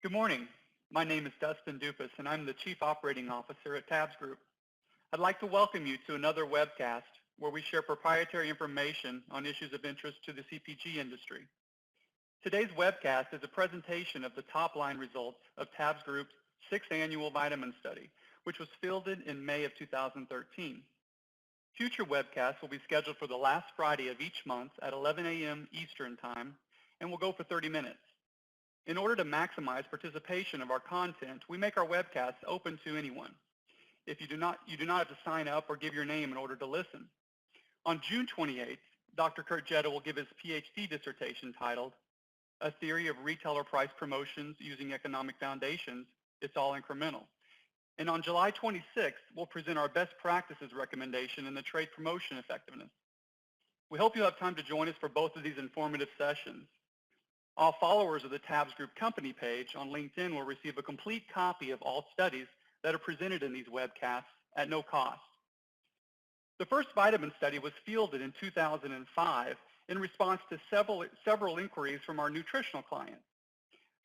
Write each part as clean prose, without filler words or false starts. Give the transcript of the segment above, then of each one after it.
Good morning. My name is Dustin Dupas, and I'm the Chief Operating Officer at Tabs Group. I'd like to welcome you to another webcast where we share proprietary information on issues of interest to the CPG industry. Today's webcast is a presentation of the top-line results of Tabs Group's sixth annual vitamin study, which was fielded in May of 2013. Future webcasts will be scheduled for the last Friday of each month at 11 a.m. Eastern Time and will go for 30 minutes. In order to maximize participation of our content, we make our webcasts open to anyone. If you do not have to sign up or give your name in order to listen. On June 28th, Dr. Kurt Jetta will give his PhD dissertation titled, A Theory of Retailer Price Promotions Using Economic Foundations, It's All Incremental. And on July 26th, we'll present our best practices recommendation in the trade promotion effectiveness. We hope you have time to join us for both of these informative sessions. All followers of the Tabs Group company page on LinkedIn will receive a complete copy of all studies that are presented in these webcasts at no cost. The first vitamin study was fielded in 2005 in response to several inquiries from our nutritional clients.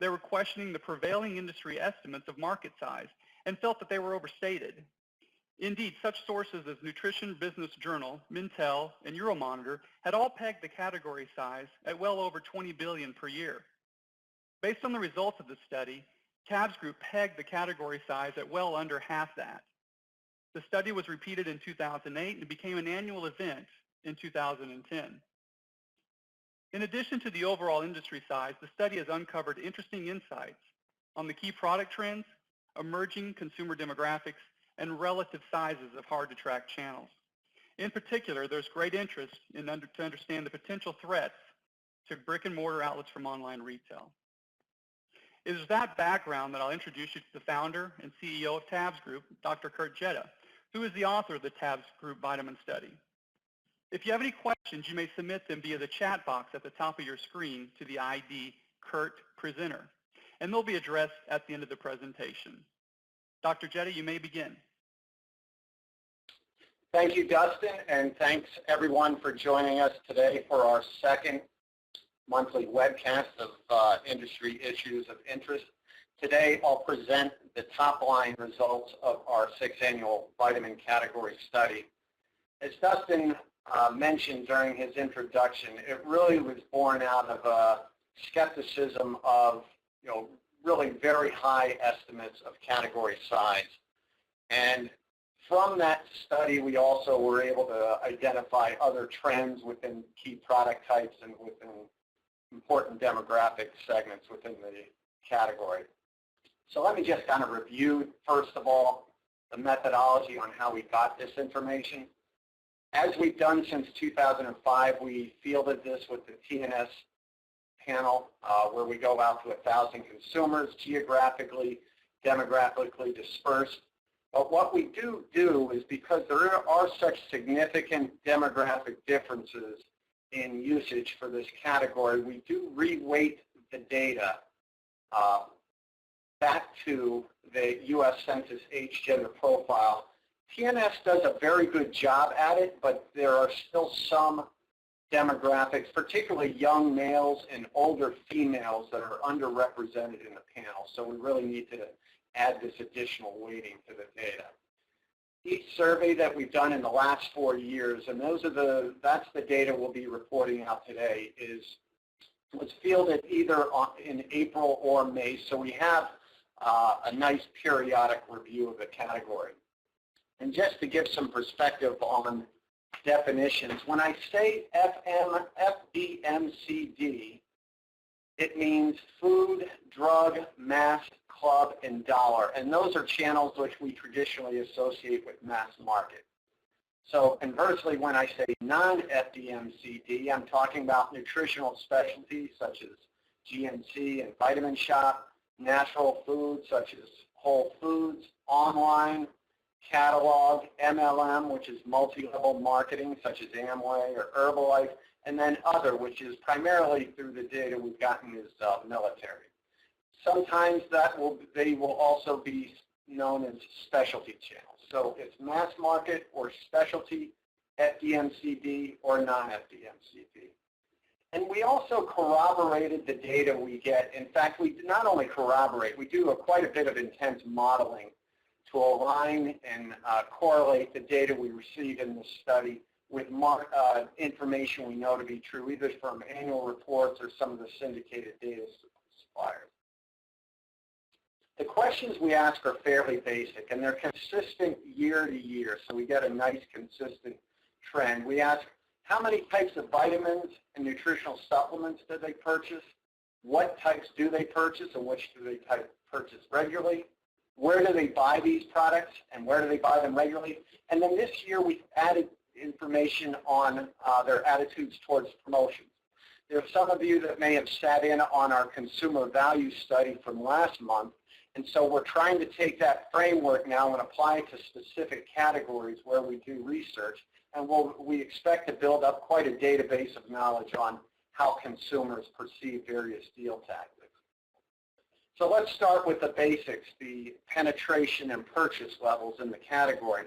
They were questioning the prevailing industry estimates of market size and felt that they were overstated. Indeed, such sources as Nutrition Business Journal, Mintel, and Euromonitor had all pegged the category size at well over $20 billion per year. Based on the results of the study, Tabs Group pegged the category size at well under half that. The study was repeated in 2008 and became an annual event in 2010. In addition to the overall industry size, the study has uncovered interesting insights on the key product trends, emerging consumer demographics, and relative sizes of hard-to-track channels. In particular, there's great interest to understand the potential threats to brick-and-mortar outlets from online retail. It is that background that I'll introduce you to the founder and CEO of Tabs Group, Dr. Kurt Jetta, who is the author of the Tabs Group Vitamin Study. If you have any questions, you may submit them via the chat box at the top of your screen to the ID Kurt Presenter, and they'll be addressed at the end of the presentation. Dr. Jetta, you may begin. Thank you, Dustin, and thanks everyone for joining us today for our second monthly webcast of industry issues of interest. Today I'll present the top-line results of our sixth annual vitamin category study. As Dustin mentioned during his introduction, it really was born out of a skepticism of, really very high estimates of category size. And from that study, we also were able to identify other trends within key product types and within important demographic segments within the category. So let me just kind of review, first of all, the methodology on how we got this information. As we've done since 2005, we fielded this with the TNS panel where we go out to 1,000 consumers, geographically, demographically dispersed. But what we do is because there are such significant demographic differences in usage for this category, we do reweight the data back to the U.S. Census age gender profile. TNS does a very good job at it, but there are still some demographics, particularly young males and older females, that are underrepresented in the panel. So we really need to add this additional weighting to the data. Each survey that we've done in the last 4 years, and that's the data we'll be reporting out today, was fielded either in April or May. So we have a nice periodic review of the category. And just to give some perspective on definitions, when I say FDMCD, it means food, drug, mass, club, and dollar. And those are channels which we traditionally associate with mass market. So conversely, when I say non-FDMCD, I'm talking about nutritional specialties such as GNC and Vitamin Shoppe, natural foods such as Whole Foods, online, catalog, MLM, which is multi-level marketing such as Amway or Herbalife, and then other, which is primarily through the data we've gotten is military. Sometimes they will also be known as specialty channels. So it's mass market or specialty, FDMCD or non-FDMCD. And we also corroborated the data we get. In fact, we not only corroborate, we do quite a bit of intense modeling to align and correlate the data we receive in this study with information we know to be true, either from annual reports or some of the syndicated data suppliers. The questions we ask are fairly basic, and they're consistent year to year, so we get a nice consistent trend. We ask, how many types of vitamins and nutritional supplements do they purchase? What types do they purchase, and which do they purchase regularly? Where do they buy these products, and where do they buy them regularly? And then this year we've added information on their attitudes towards promotions. There are some of you that may have sat in on our consumer value study from last month, and so we're trying to take that framework now and apply it to specific categories where we do research, and we expect to build up quite a database of knowledge on how consumers perceive various deal tactics. So let's start with the basics, the penetration and purchase levels in the category.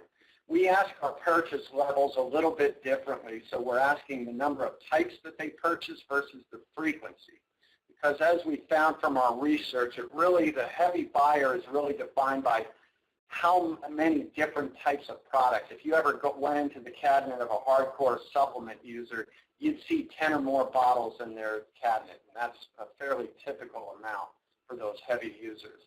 We ask our purchase levels a little bit differently, so we're asking the number of types that they purchase versus the frequency. Because as we found from our research, the heavy buyer is really defined by how many different types of products. If you ever went into the cabinet of a hardcore supplement user, you'd see 10 or more bottles in their cabinet, and that's a fairly typical amount for those heavy users.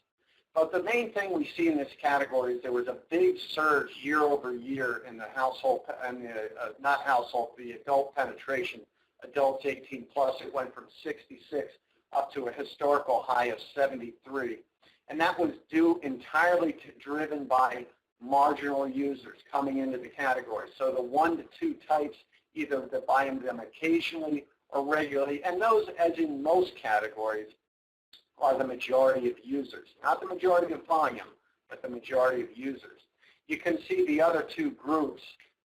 But the main thing we see in this category is there was a big surge year over year in the household, and the adult penetration, adults 18 plus. It went from 66 up to a historical high of 73. And that was due entirely driven by marginal users coming into the category. So the 1 to 2 types, either that buy them occasionally or regularly, and those, as in most categories, are the majority of users. Not the majority of volume, but the majority of users. You can see the other two groups,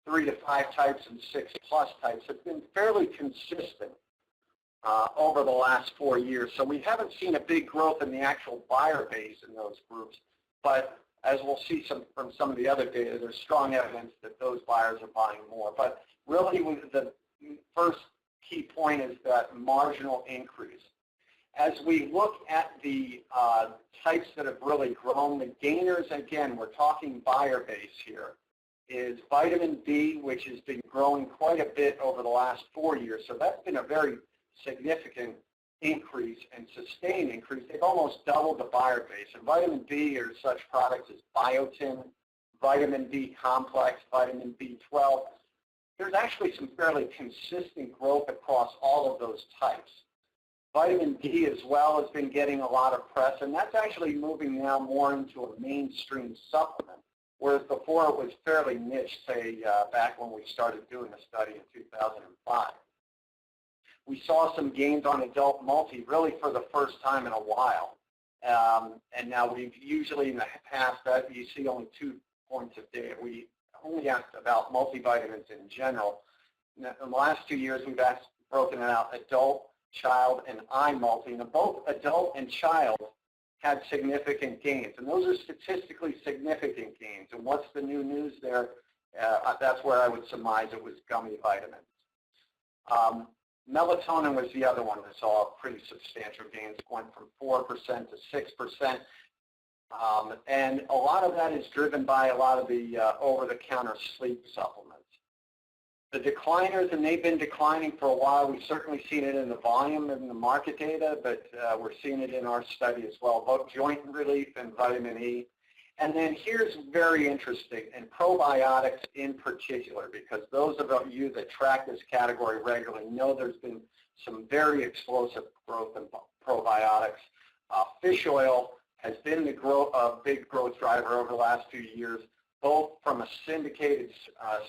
3 to 5 types and 6 plus types, have been fairly consistent over the last 4 years. So we haven't seen a big growth in the actual buyer base in those groups, but as we'll see from some of the other data, there's strong evidence that those buyers are buying more. But really, the first key point is that marginal increase. As we look at the types that have really grown, the gainers, again, we're talking buyer base here, is vitamin B, which has been growing quite a bit over the last 4 years. So that's been a very significant increase and sustained increase. They've almost doubled the buyer base. And vitamin B are such products as biotin, vitamin B complex, vitamin B12. There's actually some fairly consistent growth across all of those types. Vitamin D as well has been getting a lot of press, and that's actually moving now more into a mainstream supplement, whereas before it was fairly niche, say, back when we started doing the study in 2005. We saw some gains on adult multi really for the first time in a while. And now we've usually in the past that you see only 2 points of data. We only asked about multivitamins in general. In the last 2 years, we've broken it out adult, child, and eye multi. And both adult and child had significant gains. And those are statistically significant gains. And what's the new news there? That's where I would surmise it was gummy vitamins. Melatonin was the other one that saw pretty substantial gains. It went from 4% to 6%. And a lot of that is driven by a lot of the over-the-counter sleep supplements. The decliners, and they've been declining for a while. We've certainly seen it in the volume and the market data, but we're seeing it in our study as well, both joint relief and vitamin E. And then here's very interesting, and probiotics in particular, because those of you that track this category regularly know there's been some very explosive growth in probiotics. Fish oil has been the big growth driver over the last few years, both from a syndicated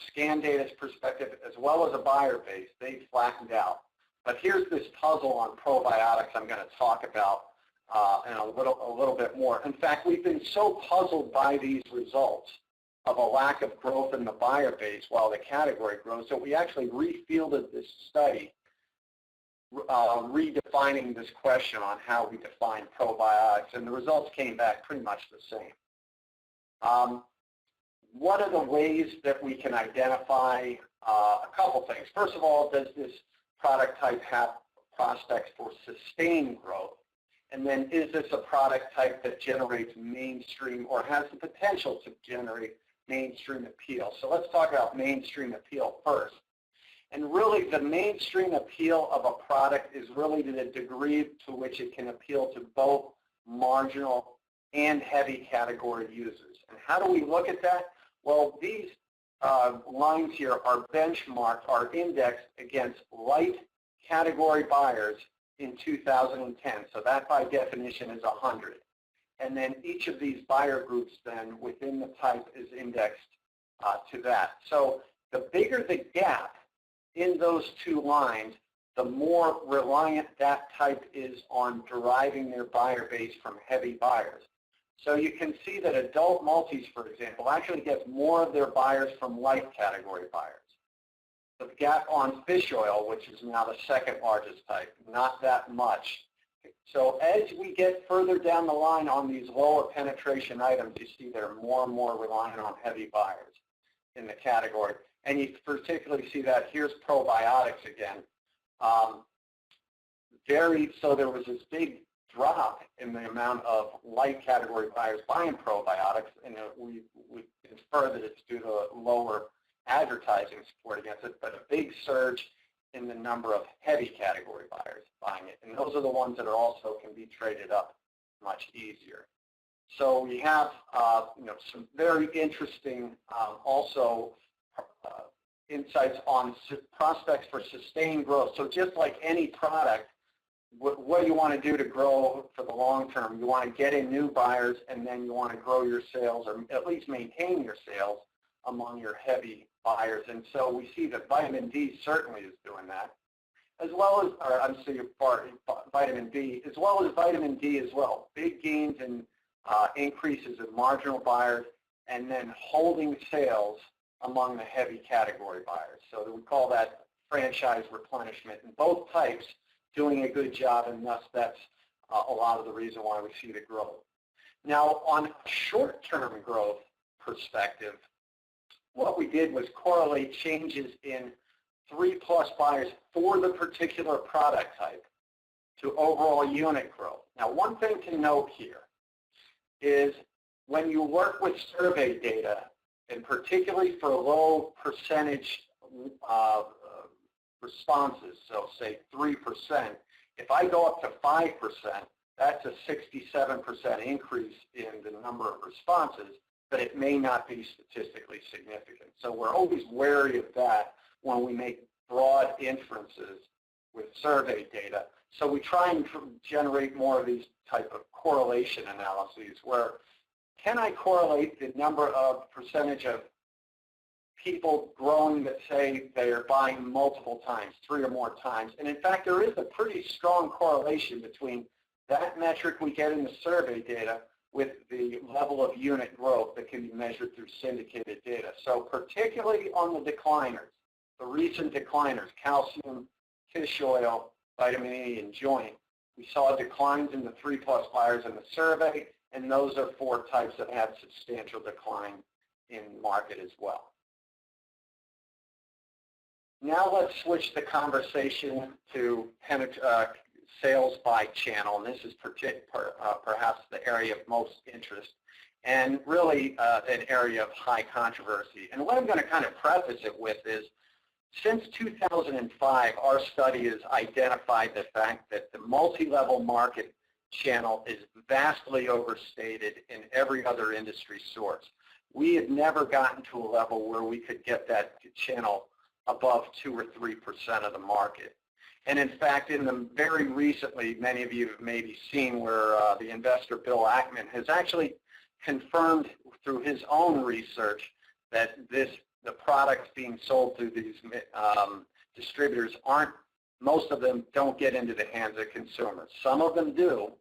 scan data perspective as well as a buyer base. They've flattened out. But here's this puzzle on probiotics I'm going to talk about and a little bit more. In fact, we've been so puzzled by these results of a lack of growth in the buyer base while the category grows that we actually refielded this study, redefining this question on how we define probiotics, and the results came back pretty much the same. What are the ways that we can identify a couple things? First of all, does this product type have prospects for sustained growth? And then is this a product type that generates mainstream or has the potential to generate mainstream appeal? So let's talk about mainstream appeal first. And really the mainstream appeal of a product is really to the degree to which it can appeal to both marginal and heavy category users. And how do we look at that? Well, these lines here are benchmarked, are indexed against light category buyers in 2010. So that by definition is 100. And then each of these buyer groups then within the type is indexed to that. So the bigger the gap in those two lines, the more reliant that type is on deriving their buyer base from heavy buyers. So you can see that adult multis, for example, actually gets more of their buyers from light category buyers. The gap on fish oil, which is now the second largest type, not that much. So as we get further down the line on these lower penetration items, you see they're more and more reliant on heavy buyers in the category. And you particularly see that here's probiotics again. So there was this big drop in the amount of light category buyers buying probiotics, and we infer that it's due to lower advertising support against it, but a big surge in the number of heavy category buyers buying it. And those are the ones that are also can be traded up much easier. So we have some very interesting also insights on prospects for sustained growth. So just like any product, what do you want to do to grow for the long term? You want to get in new buyers, and then you want to grow your sales, or at least maintain your sales among your heavy buyers. And so we see that vitamin D certainly is doing that, as well as, vitamin B, as well as vitamin D as well. Big gains in increases in marginal buyers, and then holding sales among the heavy category buyers. So we call that franchise replenishment. And both types doing a good job, and thus that's a lot of the reason why we see the growth. Now, on a short-term growth perspective, what we did was correlate changes in 3+ buyers for the particular product type to overall unit growth. Now, one thing to note here is when you work with survey data, and particularly for low percentage responses, so say 3%, if I go up to 5%, that's a 67% increase in the number of responses, but it may not be statistically significant. So we're always wary of that when we make broad inferences with survey data. So we try and generate more of these type of correlation analyses where can I correlate the number of percentage of people growing that say they are buying multiple times, 3 or more times. And in fact, there is a pretty strong correlation between that metric we get in the survey data with the level of unit growth that can be measured through syndicated data. So particularly on the decliners, the recent decliners, calcium, fish oil, vitamin E, and joint, we saw declines in the 3+ buyers in the survey, and those are 4 types that had substantial decline in market as well. Now let's switch the conversation to sales by channel, and this is perhaps the area of most interest and really an area of high controversy. And what I'm going to kind of preface it with is, since 2005, our study has identified the fact that the multi-level market channel is vastly overstated in every other industry source. We had never gotten to a level where we could get that channel above 2 or 3% of the market. And in fact, in the very recently, many of you have maybe seen where the investor Bill Ackman has actually confirmed through his own research that the products being sold through these distributors most of them don't get into the hands of consumers. Some of them do,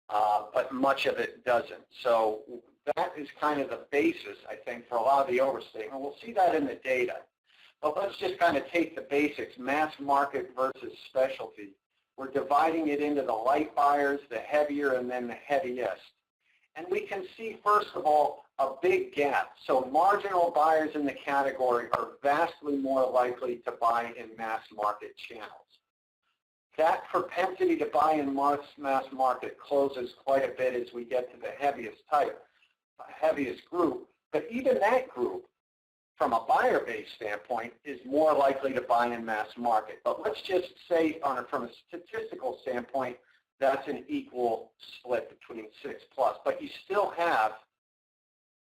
but much of it doesn't. So that is kind of the basis, I think, for a lot of the overstatement. We'll see that in the data. But let's just kind of take the basics, mass market versus specialty. We're dividing it into the light buyers, the heavier, and then the heaviest. And we can see, first of all, a big gap. So marginal buyers in the category are vastly more likely to buy in mass market channels. That propensity to buy in mass market closes quite a bit as we get to the heaviest group. But even that group, from a buyer base standpoint, is more likely to buy in mass market. But let's just say from a statistical standpoint, that's an equal split between 6 plus. But you still have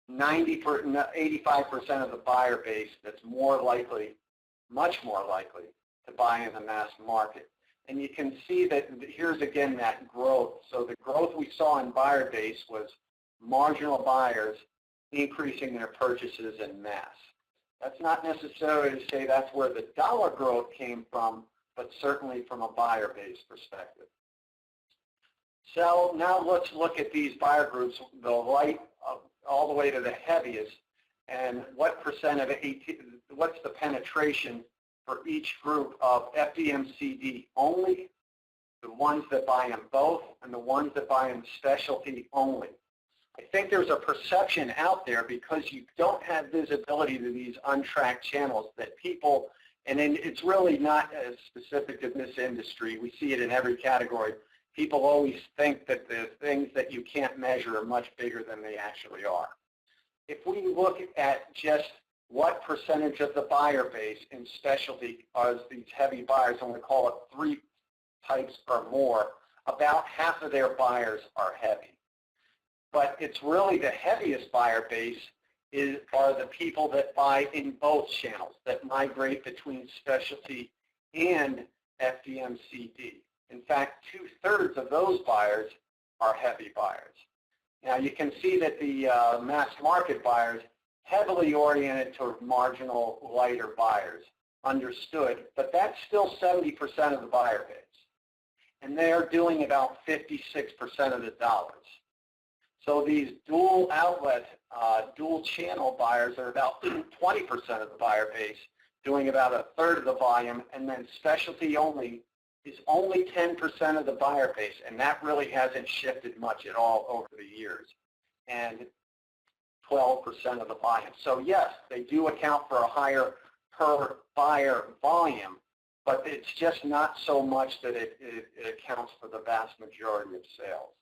85% of the buyer base that's more likely, much more likely, to buy in the mass market. And you can see that here's again that growth. So the growth we saw in buyer base was marginal buyers increasing their purchases in mass. That's not necessarily to say that's where the dollar growth came from, but certainly from a buyer base perspective. So now let's look at these buyer groups, the light all the way to the heaviest, and what percent of what's the penetration for each group of FDM-CD only, the ones that buy in both, and the ones that buy in specialty only. I think there's a perception out there because you don't have visibility to these untracked channels that people, and it's really not as specific to this industry. We see it in every category. People always think that the things that you can't measure are much bigger than they actually are. If we look at just what percentage of the buyer base in specialty are these heavy buyers, and we call it 3 types or more, about half of their buyers are heavy. But it's really the heaviest buyer base are the people that buy in both channels, that migrate between specialty and FDM-CD. In fact, 2/3 of those buyers are heavy buyers. Now you can see that the mass market buyers heavily oriented toward marginal lighter buyers, understood, but that's still 70% of the buyer base. And they're doing about 56% of the dollars. So these dual outlet, dual channel buyers are about 20% of the buyer base, doing about 1/3 of the volume, and then specialty only is only 10% of the buyer base, and that really hasn't shifted much at all over the years, and 12% of the volume. So yes, they do account for a higher per buyer volume, but it's just not so much that it accounts for the vast majority of sales.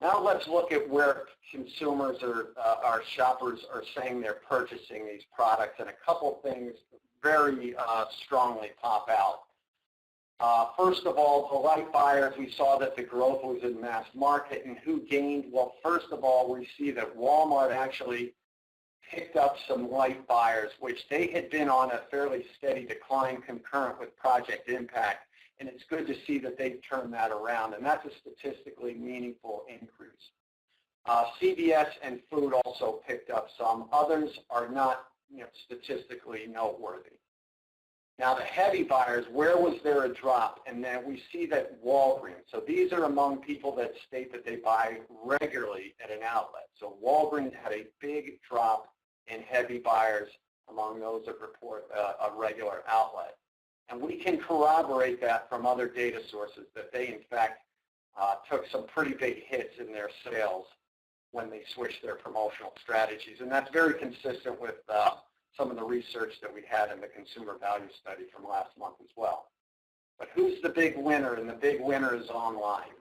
Now let's look at where consumers or our shoppers are saying they're purchasing these products, and a couple things very strongly pop out. First of all, the light buyers, we saw that the growth was in mass market, and who gained? Well, first of all, we see that Walmart actually picked up some light buyers, which they had been on a fairly steady decline concurrent with Project Impact, and it's good to see that they've turned that around, and that's a statistically meaningful increase. CVS and food also picked up some. Others are not, statistically noteworthy. Now the heavy buyers, where was there a drop? And then we see that Walgreens, so these are among people that state that they buy regularly at an outlet. So Walgreens had a big drop in heavy buyers among those that report a regular outlet. And we can corroborate that from other data sources that they in fact took some pretty big hits in their sales when they switched their promotional strategies. And that's very consistent with some of the research that we had in the consumer value study from last month as well. But who's the big winner? And the big winner is online.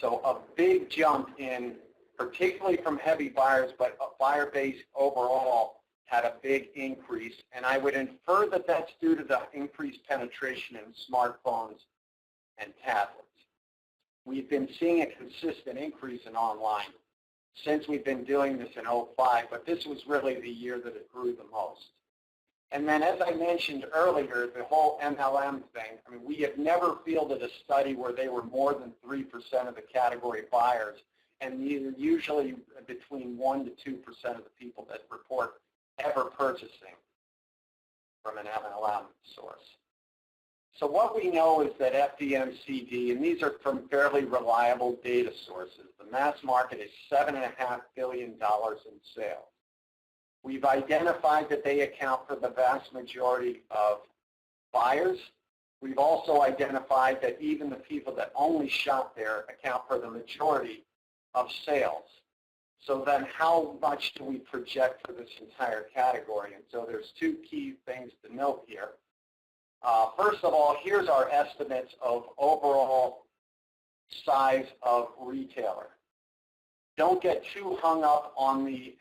So a big jump in, particularly from heavy buyers, but a buyer base overall had a big increase. And I would infer that that's due to the increased penetration in smartphones and tablets. We've been seeing a consistent increase in online since we've been doing this in 2005, but this was really the year that it grew the most. And then as I mentioned earlier, the whole MLM thing, we have never fielded a study where they were more than 3% of the category buyers, and usually between 1% to 2% of the people that report ever purchasing from an MLM source. So what we know is that FDM-CD, and these are from fairly reliable data sources, the mass market is $7.5 billion in sales. We've identified that they account for the vast majority of buyers. We've also identified that even the people that only shop there account for the majority of sales. So then how much do we project for this entire category? And so there's two key things to note here. First of all, here's our estimates of overall size of retailer. Don't get too hung up on the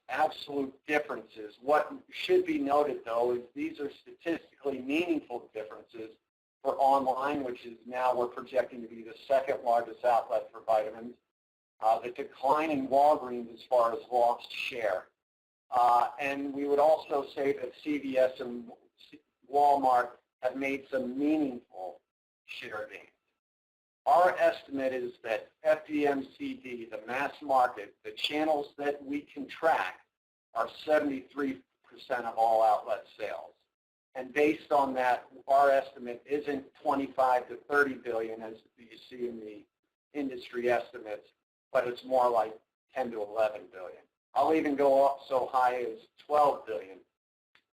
absolute differences. What should be noted, though, is these are statistically meaningful differences for online, which is now we're projecting to be the second largest outlet for vitamins. The decline in Walgreens as far as lost share. And we would also say that CVS and Walmart have made some meaningful share gains. Our estimate is that FDMCD, the mass market, the channels that we can track, are 73% of all outlet sales. And based on that, our estimate isn't 25 to 30 billion as you see in the industry estimates, but it's more like 10 to 11 billion. I'll even go up so high as 12 billion,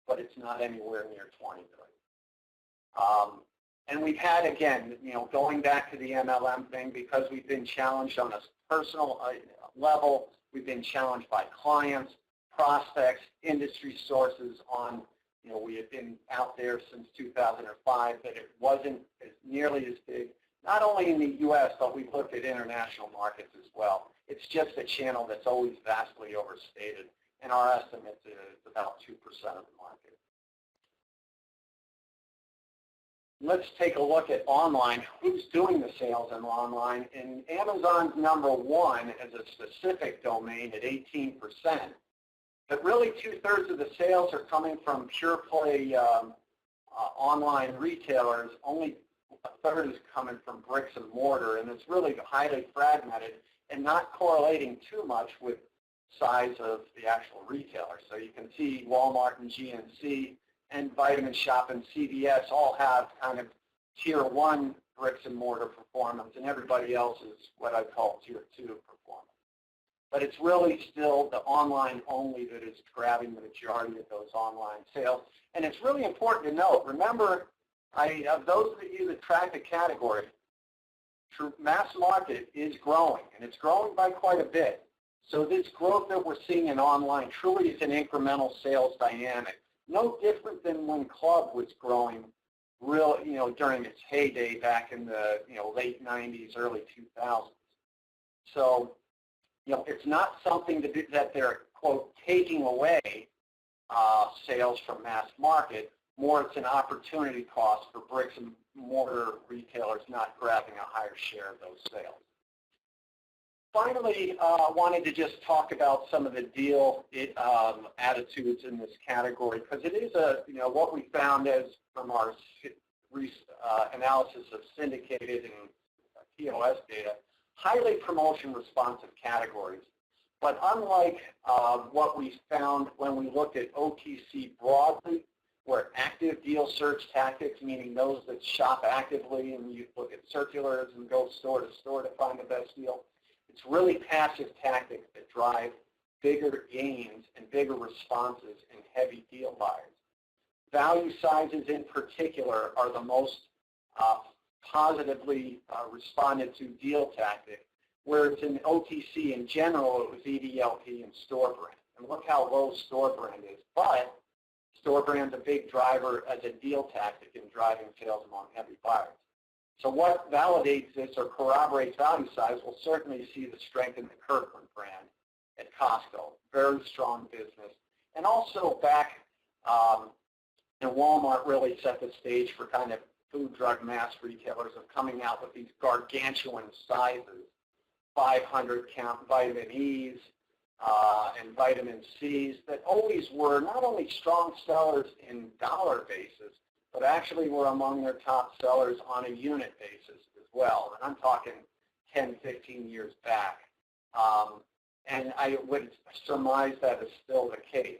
but it's not anywhere near 20 billion. And we've had, again, going back to the MLM thing, because we've been challenged on a personal level, we've been challenged by clients, prospects, industry sources on, we have been out there since 2005, that it wasn't nearly as big, not only in the U.S., but we've looked at international markets as well. It's just a channel that's always vastly overstated, and our estimate is about 2% of the market. Let's take a look at online. Who's doing the sales in online? And Amazon's number one as a specific domain at 18%. But really 2/3 of the sales are coming from pure play online retailers. Only 1/3 is coming from bricks and mortar, and it's really highly fragmented and not correlating too much with size of the actual retailer. So you can see Walmart and GNC and Vitamin Shoppe and CVS all have kind of tier 1 bricks and mortar performance, and everybody else is what I call tier 2 performance. But it's really still the online only that is grabbing the majority of those online sales. And it's really important to note, remember, of those of you that track the category, mass market is growing, and it's growing by quite a bit. So this growth that we're seeing in online truly is an incremental sales dynamic. No different than when Club was growing during its heyday back in the late 90s, early 2000s. So it's not something that they're, quote, taking away sales from mass market. More, it's an opportunity cost for bricks and mortar retailers not grabbing a higher share of those sales. Finally, I wanted to just talk about some of the deal attitudes in this category, because it is what we found as from our analysis of syndicated and POS data, highly promotion responsive categories. But unlike what we found when we looked at OTC broadly, where active deal search tactics, meaning those that shop actively and you look at circulars and go store to store to find the best deal, it's really passive tactics that drive bigger gains and bigger responses in heavy deal buyers. Value sizes in particular are the most positively responded to deal tactic, whereas in OTC in general it was EDLP and store brand. And look how low store brand is. But store brand's a big driver as a deal tactic in driving sales among heavy buyers. So what validates this or corroborates value size, we'll certainly see the strength in the Kirkland brand at Costco. Very strong business. And also back Walmart really set the stage for kind of food, drug, mass retailers of coming out with these gargantuan sizes, 500 count vitamin E's and vitamin C's that always were not only strong sellers in dollar basis, but actually were among their top sellers on a unit basis as well. And I'm talking 10, 15 years back. And I would surmise that is still the case.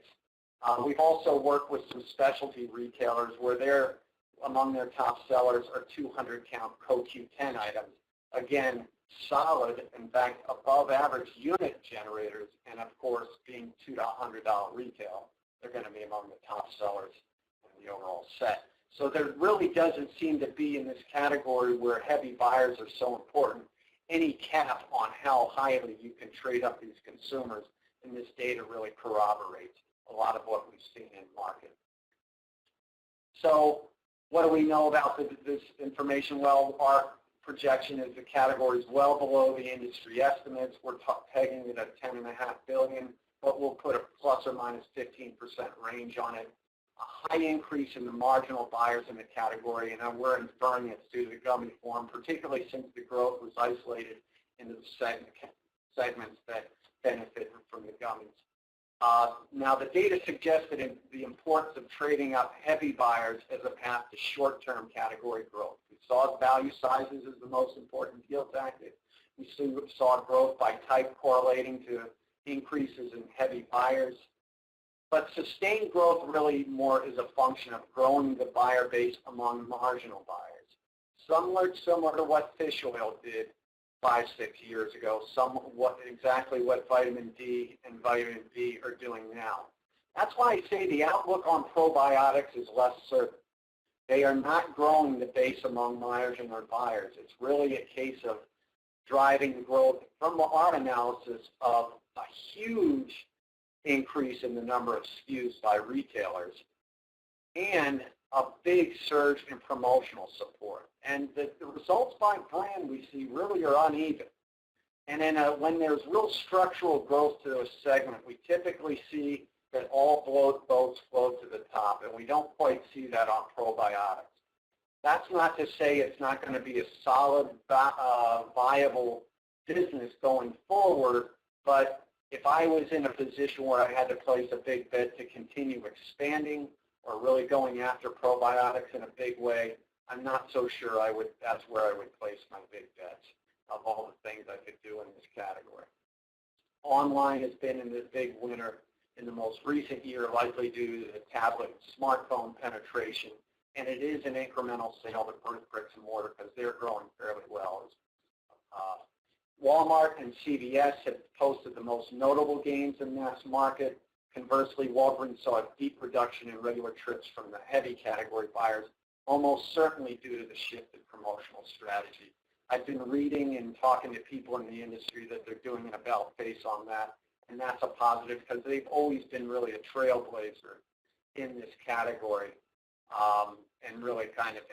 We've also worked with some specialty retailers where among their top sellers are 200 count CoQ10 items. Again, solid, in fact, above average unit generators, and of course, being $2 to $100 retail, they're going to be among the top sellers in the overall set. So there really doesn't seem to be in this category where heavy buyers are so important any cap on how highly you can trade up these consumers, and this data really corroborates a lot of what we've seen in market. So What do we know about this information? Well, our projection is the category is well below the industry estimates. We're pegging it at $10.5 billion, but we'll put a plus or minus 15% range on it. A high increase in the marginal buyers in the category, and we're inferring it's due to the gummy form, particularly since the growth was isolated into the segments that benefit from the gummies. Now, the data suggested the importance of trading up heavy buyers as a path to short-term category growth. We saw value sizes as the most important deal tactic. We saw growth by type correlating to increases in heavy buyers. But sustained growth really more is a function of growing the buyer base among marginal buyers. Similar to what fish oil did 5-6 years ago, exactly what vitamin D and vitamin B are doing now. That's why I say the outlook on probiotics is less certain. They are not growing the base among marginal buyers. It's really a case of driving growth from our analysis of a huge increase in the number of SKUs by retailers and a big surge in promotional support. And the results by brand we see really are uneven. And then when there's real structural growth to a segment, we typically see that all boats float to the top, and we don't quite see that on probiotics. That's not to say it's not going to be a solid, viable business going forward, but if I was in a position where I had to place a big bet to continue expanding or really going after probiotics in a big way, I'm not so sure that's where I would place my big bets of all the things I could do in this category. Online has been in the big winner in the most recent year, likely due to the tablet and smartphone penetration, and it is an incremental sale to bricks and mortar because they're growing fairly well. Walmart and CVS have posted the most notable gains in mass market. Conversely, Walgreens saw a deep reduction in regular trips from the heavy category buyers, almost certainly due to the shift in promotional strategy. I've been reading and talking to people in the industry that they're doing an about-face on that, and that's a positive because they've always been really a trailblazer in this category. And really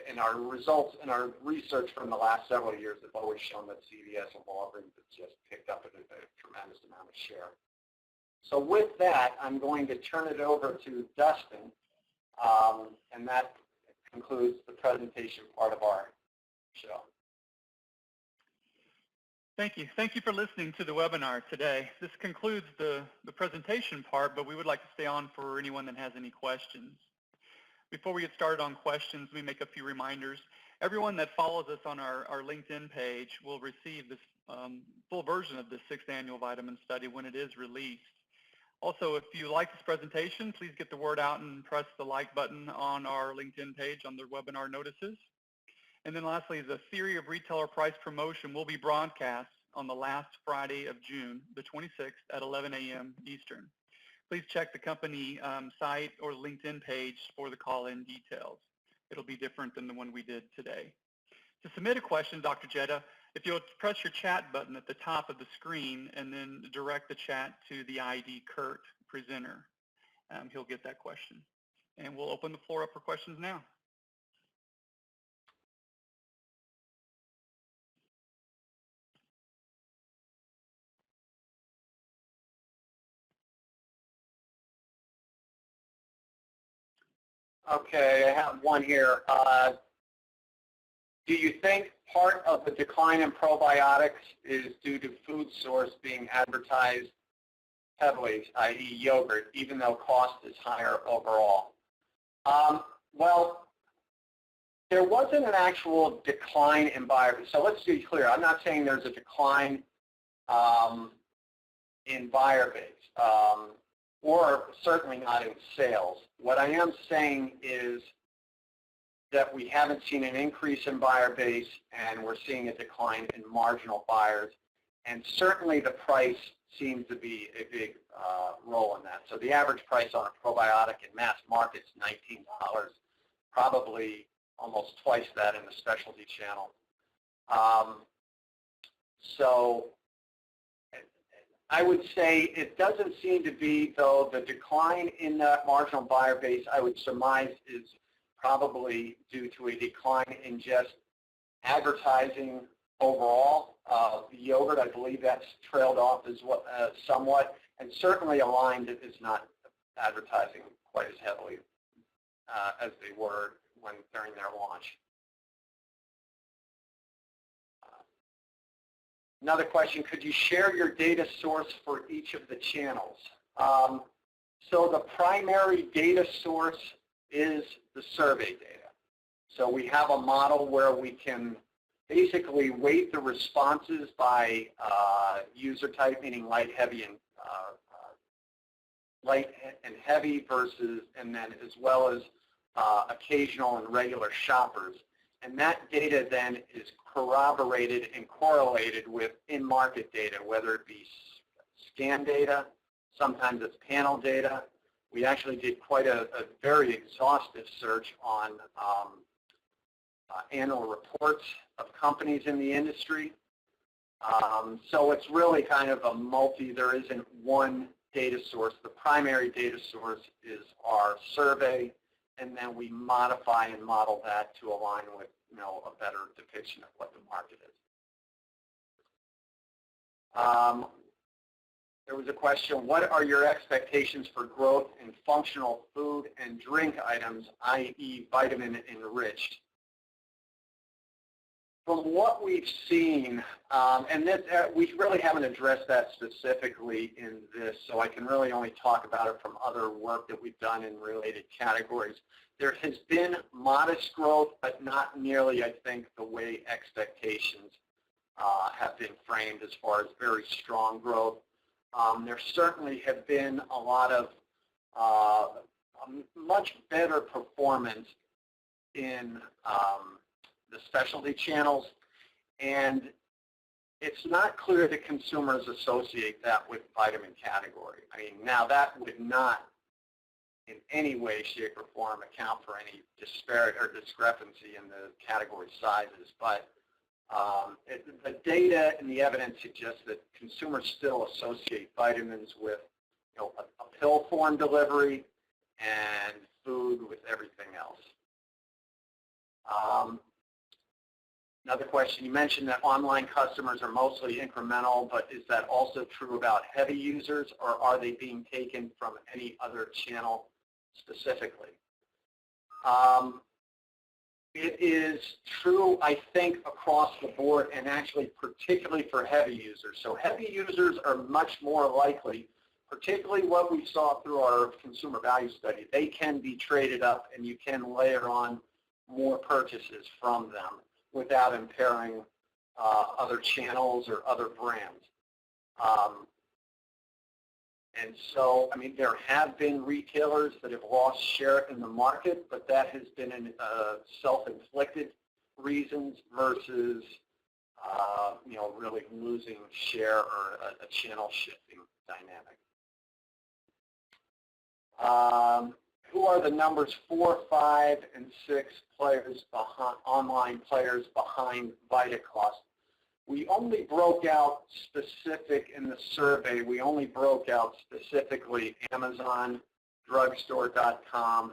and our results and our research from the last several years have always shown that CVS and Walgreens have just picked up a tremendous amount of share. So with that, I'm going to turn it over to Dustin, and that concludes the presentation part of our show. Thank you. Thank you for listening to the webinar today. This concludes the presentation part, but we would like to stay on for anyone that has any questions. Before we get started on questions, we make a few reminders. Everyone that follows us on our LinkedIn page will receive this full version of the 6th annual vitamin study when it is released. Also, if you like this presentation, please get the word out and press the like button on our LinkedIn page on the webinar notices. And then lastly, the Theory of Retailer Price Promotion will be broadcast on the last Friday of June, the 26th at 11 a.m. Eastern. Please check the company site or LinkedIn page for the call-in details. It'll be different than the one we did today. To submit a question, Dr. Jetta, if you'll press your chat button at the top of the screen and then direct the chat to the ID Kurt presenter, he'll get that question. And we'll open the floor up for questions now. Okay, I have one here. Do you think part of the decline in probiotics is due to food source being advertised heavily, i.e. yogurt, even though cost is higher overall? Well, there wasn't an actual decline in buyers. So let's be clear. I'm not saying there's a decline in buyer base, or certainly not in sales. What I am saying is that we haven't seen an increase in buyer base, and we're seeing a decline in marginal buyers. And certainly the price seems to be a big role in that. So the average price on a probiotic in mass market is $19, probably almost twice that in the specialty channel. So I would say it doesn't seem to be, though, the decline in that marginal buyer base, I would surmise, is probably due to a decline in just advertising overall. Yogurt, I believe that's trailed off as well, somewhat, and certainly Aligned is not advertising quite as heavily as they were during their launch. Another question, could you share your data source for each of the channels? So the primary data source is the survey data. So we have a model where we can basically weight the responses by user type, meaning light, heavy, and light and heavy versus, and then as well as occasional and regular shoppers. And that data then is corroborated and correlated with in-market data, whether it be scan data, sometimes it's panel data. We actually did quite a very exhaustive search on annual reports of companies in the industry. So it's really kind of a there isn't one data source. The primary data source is our survey, and then we modify and model that to align with, a better depiction of what the market is. There was a question, what are your expectations for growth in functional food and drink items, i.e. vitamin enriched? From what we've seen, and this, we really haven't addressed that specifically in this, so I can really only talk about it from other work that we've done in related categories. There has been modest growth, but not nearly, I think, the way expectations have been framed as far as very strong growth. There certainly have been a lot of much better performance in the specialty channels, and it's not clear that consumers associate that with vitamin category. I mean, now that would not in any way, shape, or form account for any disparity or discrepancy in the category sizes, but the data and the evidence suggests that consumers still associate vitamins with a pill form delivery and food with everything else. Another question, you mentioned that online customers are mostly incremental, but is that also true about heavy users, or are they being taken from any other channel specifically? It is true, I think, across the board, and actually particularly for heavy users. So heavy users are much more likely, particularly what we saw through our consumer value study. They can be traded up, and you can layer on more purchases from them without impairing other channels or other brands. And so, I mean, there have been retailers that have lost share in the market, but that has been self-inflicted reasons versus, really losing share or a channel shifting dynamic. Who are the numbers 4, 5, and 6 players behind, online players behind VitaCost? We only broke out specific in the survey. We only broke out specifically Amazon, drugstore.com,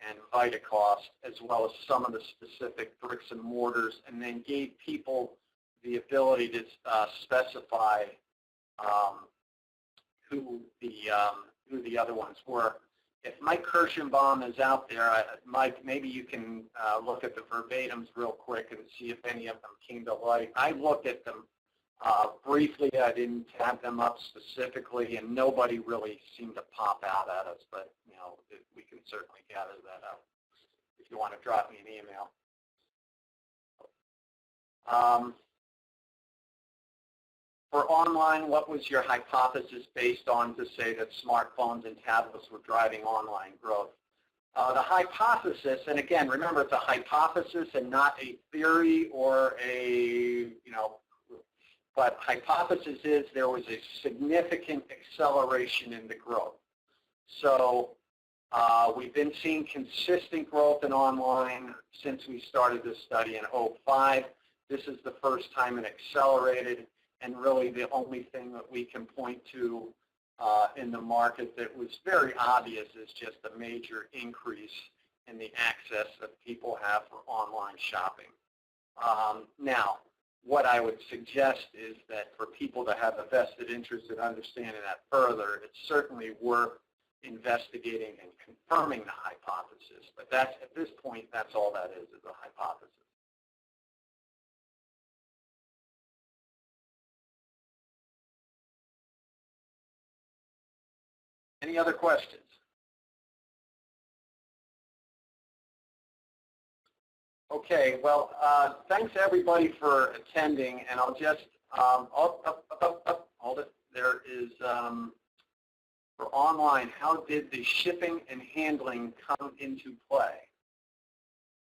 and VitaCost, as well as some of the specific bricks and mortars, and then gave people the ability to specify who the other ones were. If Mike Kirschenbaum is out there, Mike, maybe you can look at the verbatims real quick and see if any of them came to light. I looked at them briefly. I didn't tab them up specifically, and nobody really seemed to pop out at us. But we can certainly gather that up if you want to drop me an email. For online, what was your hypothesis based on to say that smartphones and tablets were driving online growth? The hypothesis, and again, remember it's a hypothesis and not a theory or a, but hypothesis is there was a significant acceleration in the growth. So we've been seeing consistent growth in online since we started this study in 2005. This is the first time it accelerated. And really the only thing that we can point to in the market that was very obvious is just a major increase and the access that people have for online shopping. Now, what I would suggest is that for people to have a vested interest in understanding that further, it's certainly worth investigating and confirming the hypothesis. But that's, at this point, that's all that is a hypothesis. Any other questions? Okay, well, thanks everybody for attending, and I'll just, hold it. There is, for online, how did the shipping and handling come into play?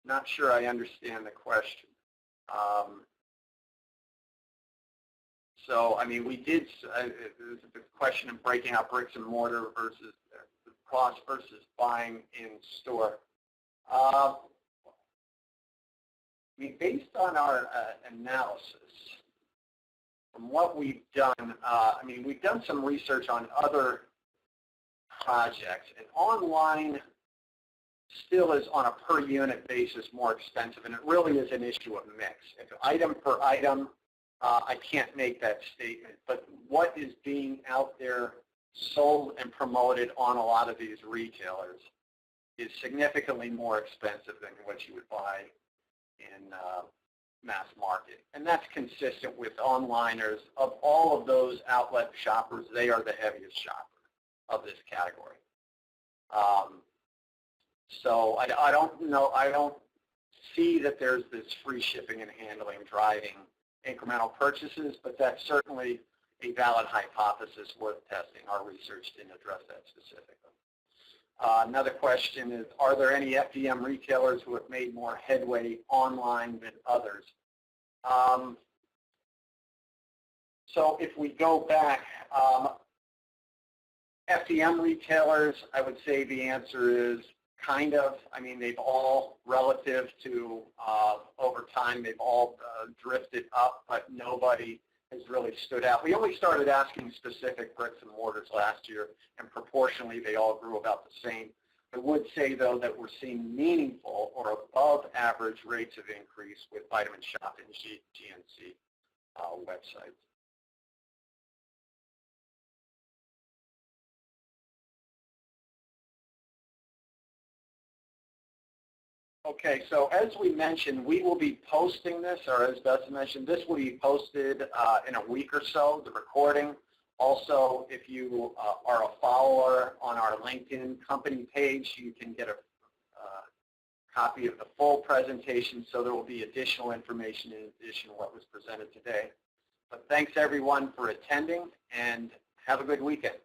Not sure I understand the question. So, I mean, we did, the question of breaking out bricks and mortar versus the cost versus buying in store. I mean, based on our analysis, from what we've done, I mean, we've done some research on other projects, and online still is on a per unit basis more expensive, and it really is an issue of mix. If item per item, I can't make that statement, but what is being out there sold and promoted on a lot of these retailers is significantly more expensive than what you would buy in mass market. And that's consistent with onliners. Of all of those outlet shoppers, they are the heaviest shopper of this category. So I don't know, I don't see that there's this free shipping and handling driving incremental purchases, but that's certainly a valid hypothesis worth testing. Our research didn't address that specifically. Another question is, are there any FDM retailers who have made more headway online than others? So if we go back, FDM retailers, I would say the answer is kind of. I mean, they've all, relative to over time, they've all drifted up, but nobody has really stood out. We only started asking specific bricks and mortars last year, and proportionally they all grew about the same. I would say, though, that we're seeing meaningful or above average rates of increase with Vitamin Shoppe and GNC websites. Okay, so as we mentioned, we will be posting this, or as Dustin mentioned, this will be posted in a week or so, the recording. Also, if you are a follower on our LinkedIn company page, you can get a copy of the full presentation, so there will be additional information in addition to what was presented today. But thanks everyone for attending, and have a good weekend.